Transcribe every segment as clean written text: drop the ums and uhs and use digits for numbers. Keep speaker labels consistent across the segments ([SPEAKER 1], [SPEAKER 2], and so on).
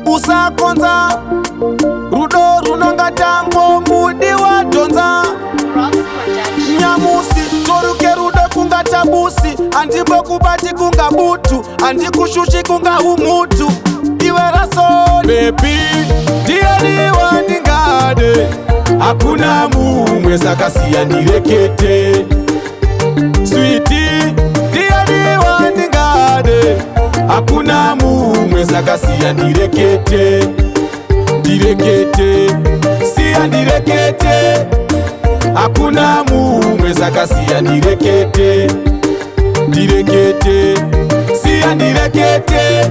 [SPEAKER 1] usakonza rudo runonga tambo mudi wadonza nyamusi toruke rudo kunga tabusi andimbo kubati kunga butu andikushushi kunga umutu iwe raso baby diani wandingade hakuna mumwe sakasiya ndirekete sweetie diani wandingade hakuna mumwe sakasiya ndirekete ndirekete siya ndirekete hakuna mumwe sakasiya ndirekete ndirekete siya ndirekete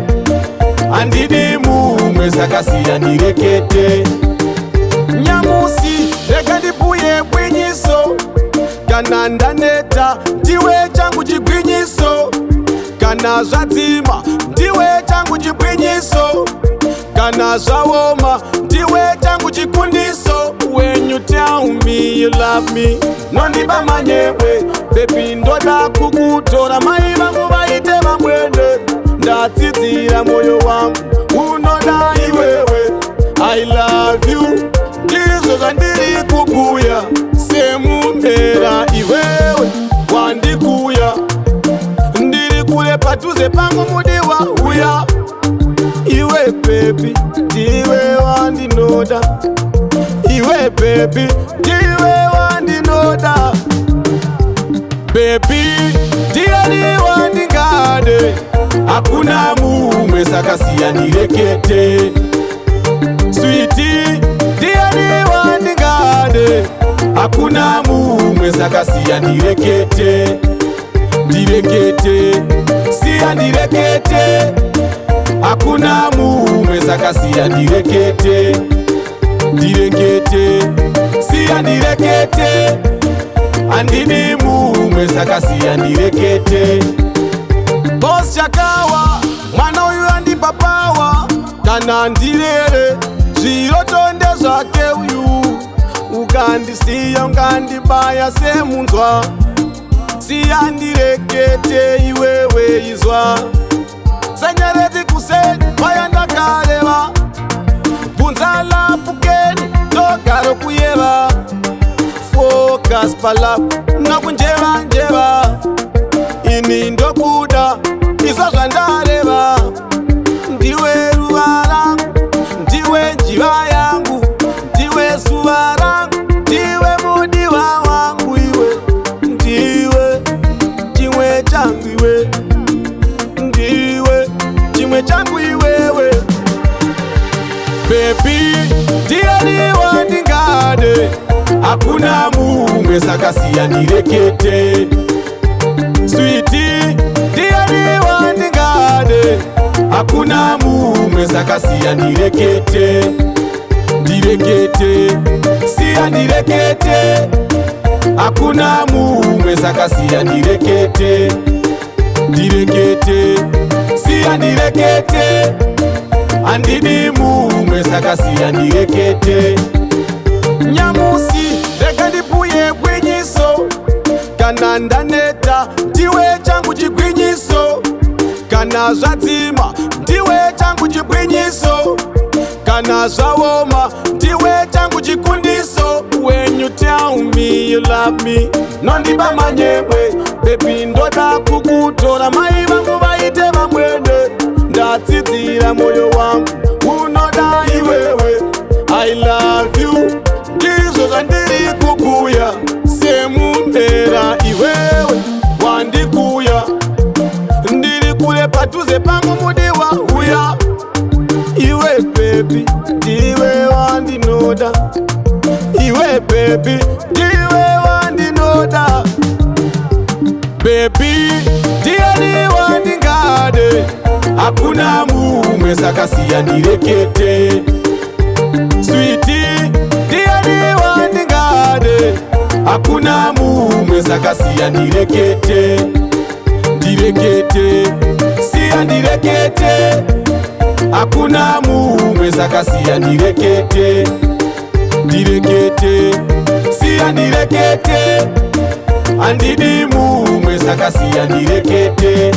[SPEAKER 1] andidi mumwe sakasiya ndirekete nyamusi reka ndibuye bwinyiso kana ndaneta ndiwe changu chigwinyiso kana zvadzima ndiwe changu chigwinyiso kana zvawoma ndiwe changu chikundiso. When you tell me you love me nondiba manyewe baby ndoda kukutora mai vangu vaite vamwene ndatsidzira moyo wangu unoda iwewe I love you ndizvo zvandiri kubuya semumhera iwewe wandikuya ndiri kure padhuze pangu mudiwa uya iwe baby ndiwe wandinoda iwe baby ndiwe wandinoda baby ndiani wandingade hakuna mumwe sakasiya ndirekete sweetie ndiani wandingade hakuna mumwe sakasiya ndirekete ndirekete siya ndirekete hakuna mumwe sakasiya ndirekete ndirekete siya ndirekete andidi mumwe sakasiya ndirekete boss chakawa mwana uyu andipapawa kana ndirere zvirotonde zvake uyu ukandisiya ungandibaya semunzwa siya ndirekete iwewe izwa senyereti kuseni paya ndakareva bvunza lapukeni ndogaro kuyeva focus palapo nakunjeva njeva ini ndokuda izvo zvandareva ndiwe ruva rangu ndiwe njiva yangu ndiwe zuva rangu ndiwe mudiwa wangu iwe ndiwe chimwe changu iwe ndiwe chimwe changu iwewe baby ndiani wandingade hakuna mumwe sakasiya ndirekete sweetie ndiani wandingade hakuna mumwe sakasiya ndirekete ndirekete siya ndirekete hakuna mumwe sakasiya ndirekete ndirekete siya ndirekete andidi mumwe sakasiya ndirekete nyamusi reka ndibuye bwinyiso kana ndaneta ndiwe changu chigwinyiso kana zvadzima ndiwe changu chigwinyiso kana zvawoma ndiwe changu chikundiso. When you tell me you love me nondiba manyewe baby ndoda kukutora mai vangu vaite vamwene ndatsidzira moyo wangu unoda iwewe I love you ndizvo zvandiri kubuya semumhera iwewe wandikuya ndiri kure padhuze pangu mudiwa uya iwe baby ndiwe wandinoda iwe baby ndiwe wandinoda baby ndiani wandingade hakuna mumwe sakasiya ndirekete sweetie ndiani wandingade hakuna mumwe sakasiya ndirekete ndirekete siya ndirekete hakuna mumwe sakasiya ndirekete ndirekete siya ndirekete andidi mumwe sakasiya ndirekete